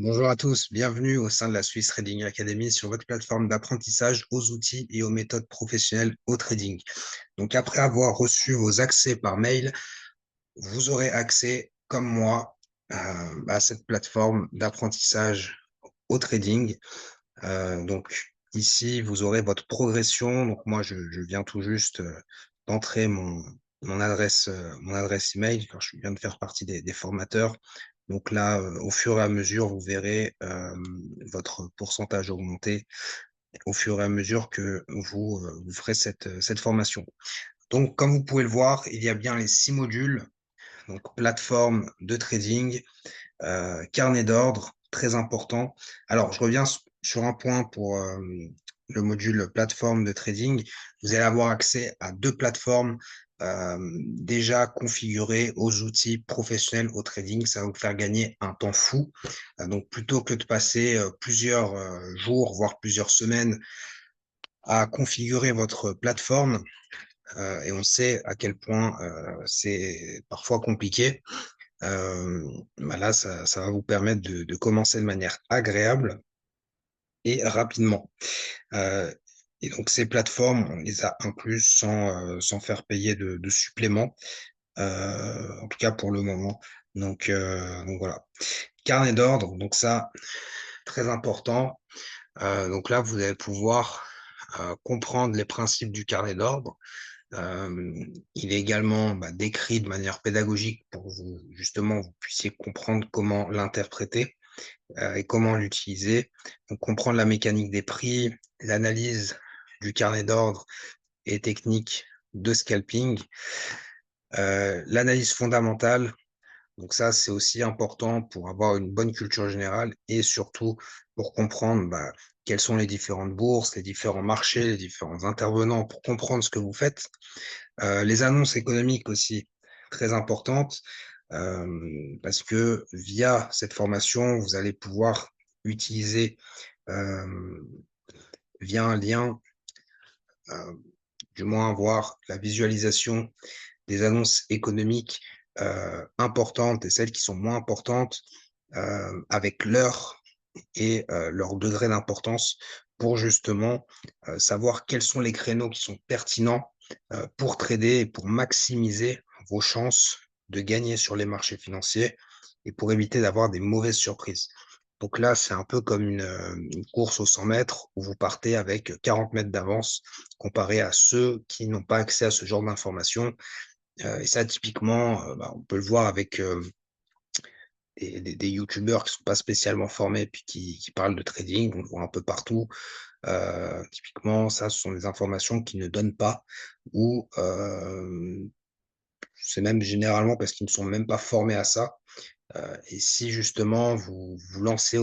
Bonjour à tous, bienvenue au sein de la Swiss Trading Academy sur votre plateforme d'apprentissage aux outils et aux méthodes professionnelles au trading. Donc après avoir reçu vos accès par mail, vous aurez accès, comme moi, à cette plateforme d'apprentissage au trading. Donc ici, vous aurez votre progression. Donc moi, je viens tout juste d'entrer mon adresse email, car je viens de faire partie des formateurs. Donc là, au fur et à mesure, vous verrez votre pourcentage augmenter au fur et à mesure que vous ferez cette formation. Donc, comme vous pouvez le voir, il y a bien les 6 modules, donc plateforme de trading, carnet d'ordre, très important. Alors, je reviens sur un point pour le module plateforme de trading. Vous allez avoir accès à 2 plateformes déjà configurées aux outils professionnels au trading. Ça va vous faire gagner un temps fou. Donc, plutôt que de passer plusieurs jours, voire plusieurs semaines à configurer votre plateforme, et on sait à quel point c'est parfois compliqué. Là, ça va vous permettre de commencer de manière agréable et rapidement. Euh, et donc, ces plateformes, on les a incluses sans faire payer de suppléments, en tout cas pour le moment. Donc voilà. Carnet d'ordre, donc ça, très important. Donc là, vous allez pouvoir comprendre les principes du carnet d'ordre. Il est également décrit de manière pédagogique pour vous, justement, vous puissiez comprendre comment l'interpréter et comment l'utiliser. Donc, comprendre la mécanique des prix, l'analyse du carnet d'ordre et techniques de scalping, l'analyse fondamentale. Donc ça, c'est aussi important pour avoir une bonne culture générale et surtout pour comprendre quelles sont les différentes bourses, les différents marchés, les différents intervenants, pour comprendre ce que vous faites. Les annonces économiques aussi, très importantes, parce que via cette formation, vous allez pouvoir utiliser euh, via un lien, euh, du moins voir la visualisation des annonces économiques importantes et celles qui sont moins importantes avec l'heure et leur degré d'importance pour justement savoir quels sont les créneaux qui sont pertinents pour trader et pour maximiser vos chances de gagner sur les marchés financiers et pour éviter d'avoir des mauvaises surprises. Donc là, c'est un peu comme une course aux 100 mètres où vous partez avec 40 mètres d'avance comparé à ceux qui n'ont pas accès à ce genre d'informations. Et ça, typiquement, on peut le voir avec des youtubeurs qui ne sont pas spécialement formés puis qui parlent de trading, on le voit un peu partout. Typiquement, ça, ce sont des informations qu'ils ne donnent pas ou c'est même généralement parce qu'ils ne sont même pas formés à ça. Et si justement vous vous lancez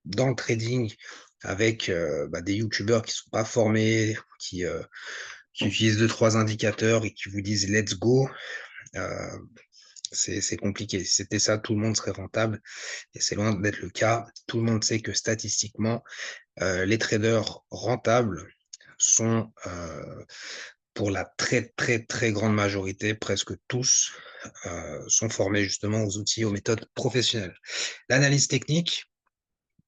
dans le trading avec des youtubeurs qui ne sont pas formés, qui utilisent deux, trois indicateurs et qui vous disent let's go, euh, c'est compliqué. Si c'était ça, tout le monde serait rentable et c'est loin d'être le cas. Tout le monde sait que statistiquement, les traders rentables sont, pour la très, très, très grande majorité, presque tous, sont formés justement aux outils, aux méthodes professionnelles. L'analyse technique,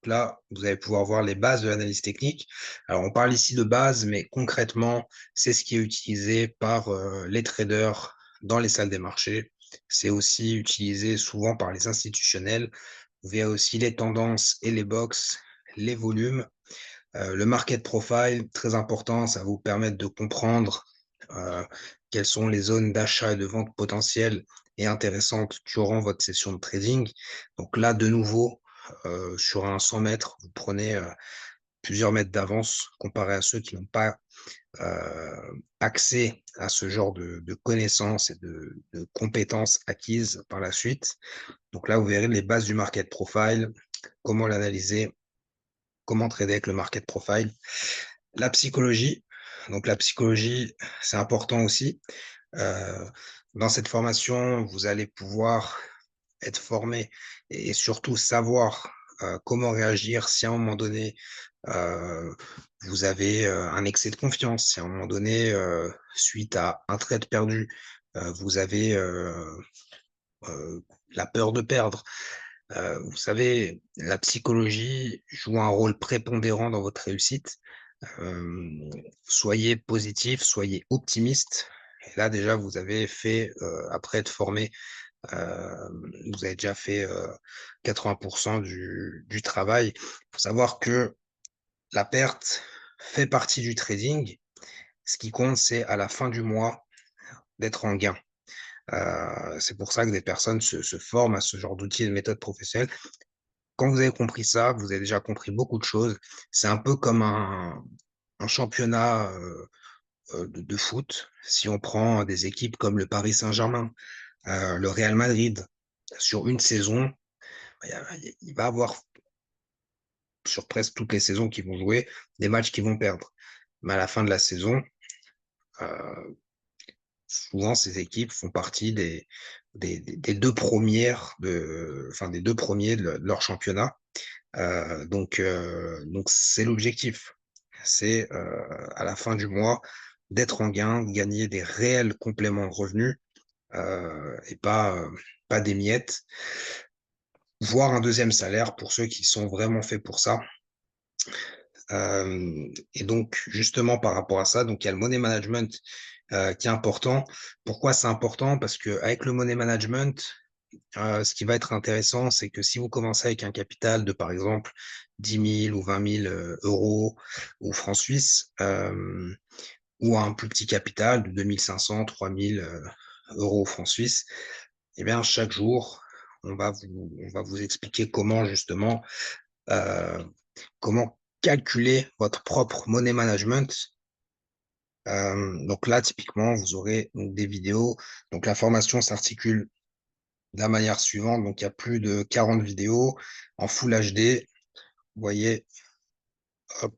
là, vous allez pouvoir voir les bases de l'analyse technique. Alors, on parle ici de base, mais concrètement, c'est ce qui est utilisé par les traders dans les salles des marchés. C'est aussi utilisé souvent par les institutionnels. Vous verrez aussi les tendances et les box, les volumes. Le market profile, très important, ça va vous permettre de comprendre euh, quelles sont les zones d'achat et de vente potentielles et intéressantes durant votre session de trading. Donc là, de nouveau, sur un 100 mètres, vous prenez plusieurs mètres d'avance comparé à ceux qui n'ont pas accès à ce genre de connaissances et de compétences acquises par la suite. Donc là, vous verrez les bases du market profile, comment l'analyser, comment trader avec le market profile. La psychologie, donc la psychologie, c'est important aussi. Euh, dans cette formation, vous allez pouvoir être formé et surtout savoir comment réagir si à un moment donné, euh, vous avez un excès de confiance, si à un moment donné, suite à un trade perdu, vous avez la peur de perdre. Vous savez, la psychologie joue un rôle prépondérant dans votre réussite. Hem, Soyez positif, soyez optimiste et là déjà vous avez fait, après être formé, vous avez déjà fait, 80 du travail. Il faut savoir que la perte fait partie du trading. Ce qui compte, c'est à la fin du mois d'être en gain. C'est pour ça que des personnes se forment à ce genre d'outils et de méthodes professionnelles. Quand vous avez compris ça, vous avez déjà compris beaucoup de choses. C'est un peu comme un championnat, de foot. Si on prend des équipes comme le Paris Saint-Germain, le Real Madrid, sur une saison, il va avoir, sur presque toutes les saisons qu'ils vont jouer, des matchs qu'ils vont perdre. Mais à la fin de la saison, heu, souvent ces équipes font partie des 2 premières des 2 premiers de leur championnat. Donc c'est l'objectif. C'est, à la fin du mois, d'être en gain, de gagner des réels compléments de revenus, et pas des miettes, voire un deuxième salaire pour ceux qui sont vraiment faits pour ça. Et donc justement par rapport à ça, donc il y a le money management, qui est important. Pourquoi c'est important? Parce qu'avec le money management, ce qui va être intéressant, c'est que si vous commencez avec un capital de, par exemple, 10 000 ou 20 000 euros ou francs suisses, ou un plus petit capital de 2 500, 3 000 euros ou francs suisses, eh bien, chaque jour, on va vous expliquer comment justement, heu, comment calculer votre propre money management. Donc là, typiquement, vous aurez donc des vidéos. Donc la formation s'articule de la manière suivante, donc il y a plus de 40 vidéos en full HD. Vous voyez, hop,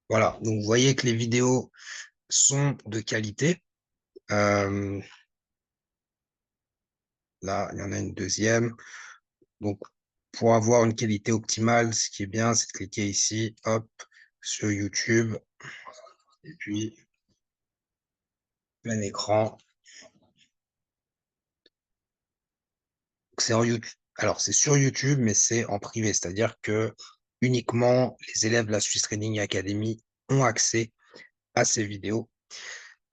voilà. Donc vous voyez que les vidéos sont de qualité. Hem, Là, il y en a une deuxième. Donc pour avoir une qualité optimale, ce qui est bien, c'est de cliquer ici, hop, sur YouTube et puis plein écran. C'est en YouTube. Alors c'est sur YouTube, mais c'est en privé, c'est-à-dire que uniquement les élèves de la Swiss Trading Academy ont accès à ces vidéos.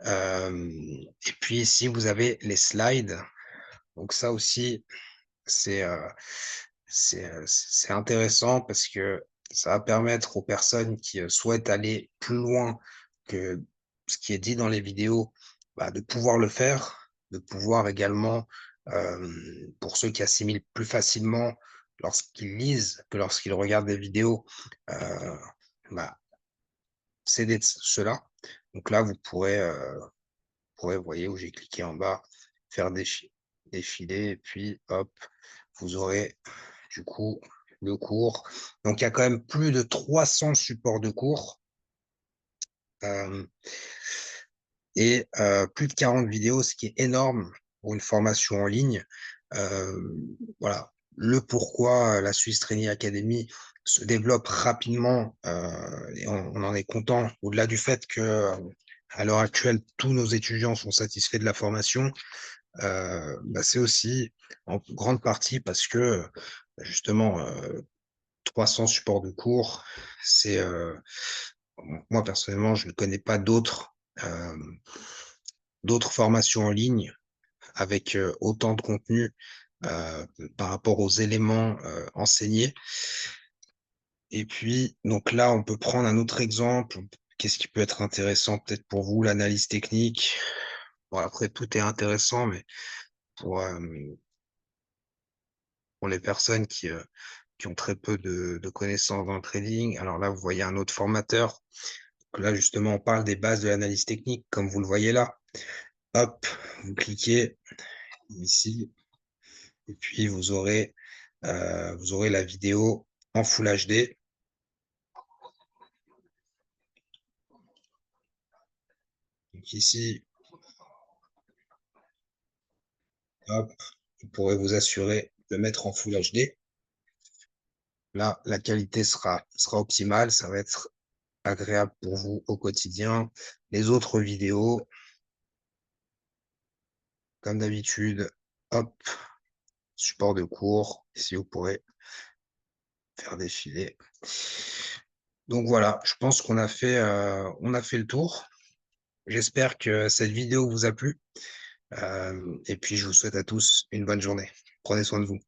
Hem Et puis ici, vous avez les slides. Donc ça aussi, c'est, heu, c'est intéressant parce que ça va permettre aux personnes qui, souhaitent aller plus loin que ce qui est dit dans les vidéos, bah, de pouvoir le faire, de pouvoir également, pour ceux qui assimilent plus facilement lorsqu'ils lisent que lorsqu'ils regardent des vidéos, heu, bah, c'est cela. Donc là, vous voyez où j'ai cliqué en bas, faire défiler et puis hop, vous aurez du coup le cours. Donc il y a quand même plus de 300 supports de cours, hem plus de 40 vidéos, ce qui est énorme pour une formation en ligne. Voilà, le pourquoi la Swiss Training Academy se développe rapidement, et on en est content, au-delà du fait que, à l'heure actuelle, tous nos étudiants sont satisfaits de la formation. Bah, c'est aussi en grande partie parce que, justement, 300 supports de cours, c'est, moi personnellement, je ne connais pas d'autres formations en ligne avec, autant de contenu, par rapport aux éléments, enseignés. Et puis donc là, on peut prendre un autre exemple. Qu'est-ce qui peut être intéressant peut-être pour vous? L'analyse technique. Bon après tout est intéressant, mais pour, pour les personnes qui ont très peu de connaissances dans le trading. Alors là, vous voyez un autre formateur. Là, justement, on parle des bases de l'analyse technique, comme vous le voyez là. Hop, vous cliquez ici et puis vous aurez la vidéo en full HD. Donc ici, hop, vous pourrez vous assurer de mettre en full HD. Là, la qualité sera optimale, ça va être agréable pour vous au quotidien. Les autres vidéos, comme d'habitude, hop, support de cours, si vous pourrez faire défiler. Donc voilà, je pense on a fait le tour. J'espère que cette vidéo vous a plu, et puis je vous souhaite à tous une bonne journée. Prenez soin de vous.